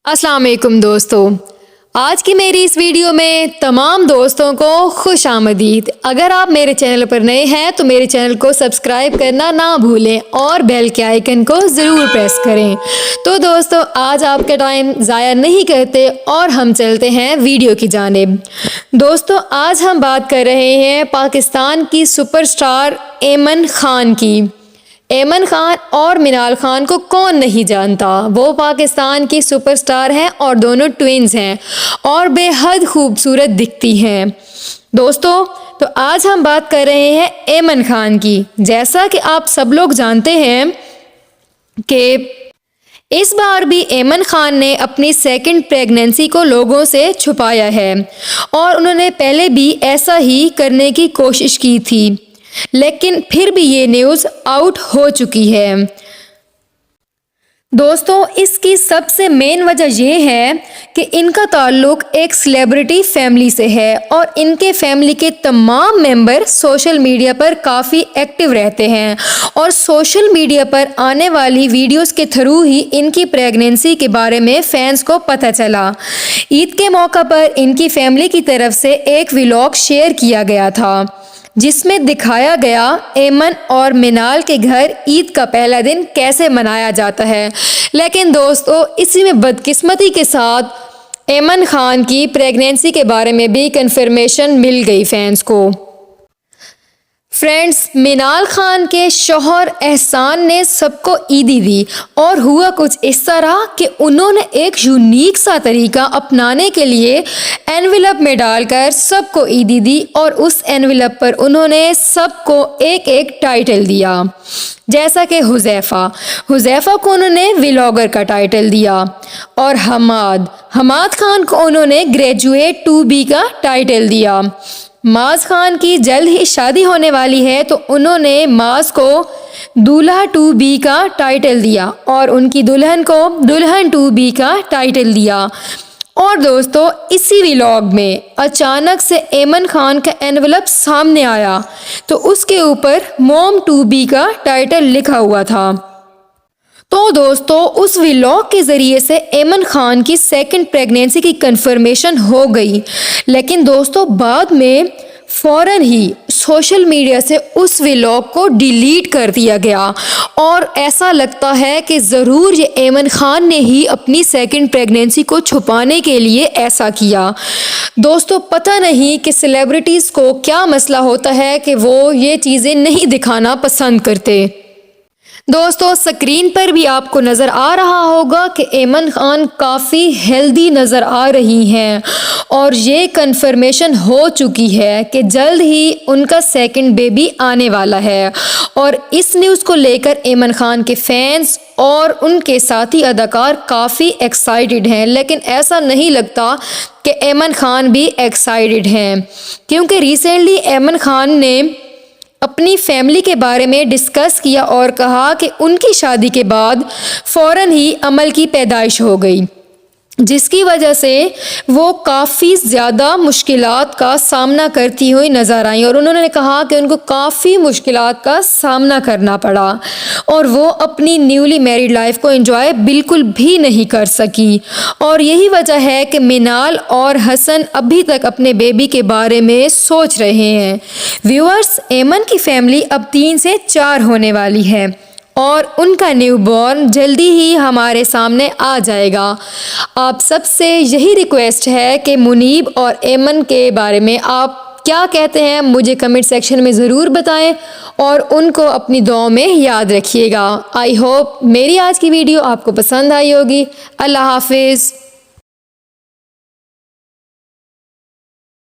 अस्सलाम वालेकुम दोस्तों, आज की मेरी इस वीडियो में तमाम दोस्तों को खुश आमदीद। अगर आप मेरे चैनल पर नए हैं तो मेरे चैनल को सब्सक्राइब करना ना भूलें और बेल के आइकन को ज़रूर प्रेस करें। तो दोस्तों, आज आपका टाइम ज़ाया नहीं करते और हम चलते हैं वीडियो की जानिब। दोस्तों, आज हम बात कर रहे हैं पाकिस्तान की सुपरस्टार ऐमन खान की। ऐमन खान और मिनाल खान को कौन नहीं जानता। वो पाकिस्तान की सुपरस्टार हैं और दोनों ट्विन्स हैं और बेहद खूबसूरत दिखती हैं। दोस्तों, तो आज हम बात कर रहे हैं ऐमन खान की। जैसा कि आप सब लोग जानते हैं कि इस बार भी ऐमन खान ने अपनी सेकंड प्रेगनेंसी को लोगों से छुपाया है और उन्होंने पहले भी ऐसा ही करने की कोशिश की थी, लेकिन फिर भी ये न्यूज़ आउट हो चुकी है। दोस्तों, इसकी सबसे मेन वजह यह है कि इनका ताल्लुक एक सेलिब्रिटी फैमिली से है और इनके फैमिली के तमाम मेंबर सोशल मीडिया पर काफ़ी एक्टिव रहते हैं और सोशल मीडिया पर आने वाली वीडियोस के थ्रू ही इनकी प्रेगनेंसी के बारे में फैंस को पता चला। ईद के मौका पर इनकी फैमिली की तरफ से एक व्लॉग शेयर किया गया था जिसमें दिखाया गया ऐमन और मिनाल के घर ईद का पहला दिन कैसे मनाया जाता है। लेकिन दोस्तों, इसी में बदकिस्मती के साथ ऐमन खान की प्रेगनेंसी के बारे में भी कंफर्मेशन मिल गई फैंस को। फ्रेंड्स, मिनाल खान के शौहर एहसान ने सबको ईदी दी और हुआ कुछ इस तरह कि उन्होंने एक यूनिक सा तरीका अपनाने के लिए एनवेलप में डालकर सबको ईदी दी और उस एनवेलप पर उन्होंने सबको एक एक टाइटल दिया। जैसा कि हुज़ैफ़ा को उन्होंने व्लॉगर का टाइटल दिया और हमाद खान को उन्होंने ग्रेजुएट 2B का टाइटल दिया। माज खान की जल्द ही शादी होने वाली है तो उन्होंने माज को दूल्हा 2B का टाइटल दिया और उनकी दुल्हन को दुल्हन 2B का टाइटल दिया। और दोस्तों, इसी व्लॉग में अचानक से ऐमन खान का एनवेलप सामने आया तो उसके ऊपर मॉम 2B का टाइटल लिखा हुआ था। तो दोस्तों, उस व्लॉग के ज़रिए से ऐमन खान की सेकंड प्रेगनेंसी की कंफर्मेशन हो गई। लेकिन दोस्तों, बाद में फ़ौरन ही सोशल मीडिया से उस व्लॉग को डिलीट कर दिया गया और ऐसा लगता है कि ज़रूर ये ऐमन खान ने ही अपनी सेकंड प्रेगनेंसी को छुपाने के लिए ऐसा किया। दोस्तों, पता नहीं कि सेलिब्रिटीज़ को क्या मसला होता है कि वो ये चीज़ें नहीं दिखाना पसंद करते। दोस्तों, स्क्रीन पर भी आपको नज़र आ रहा होगा कि ऐमन खान काफ़ी हेल्दी नज़र आ रही हैं और ये कंफर्मेशन हो चुकी है कि जल्द ही उनका सेकंड बेबी आने वाला है। और इस न्यूज़ को लेकर ऐमन खान के फैंस और उनके साथी अदाकार काफ़ी एक्साइटेड हैं, लेकिन ऐसा नहीं लगता कि ऐमन खान भी एक्साइटेड हैं, क्योंकि रिसेंटली ऐमन खान ने अपनी फैमिली के बारे में डिस्कस किया और कहा कि उनकी शादी के बाद फ़ौरन ही अमल की पैदाइश हो गई, जिसकी वजह से वो काफ़ी ज़्यादा मुश्किलात का सामना करती हुई नज़र आई और उन्होंने कहा कि उनको काफ़ी मुश्किलात का सामना करना पड़ा और वो अपनी न्यूली मैरिड लाइफ को एंजॉय बिल्कुल भी नहीं कर सकी। और यही वजह है कि मिनाल और हसन अभी तक अपने बेबी के बारे में सोच रहे हैं। व्यूअर्स, ऐमन की फैमिली अब 3 से 4 होने वाली है और उनका न्यूबॉर्न जल्दी ही हमारे सामने आ जाएगा। आप सबसे यही रिक्वेस्ट है कि मुनीब और ऐमन के बारे में आप क्या कहते हैं मुझे कमेंट सेक्शन में ज़रूर बताएं और उनको अपनी दुआओं में याद रखिएगा। आई होप मेरी आज की वीडियो आपको पसंद आई होगी। अल्लाह हाफिज़।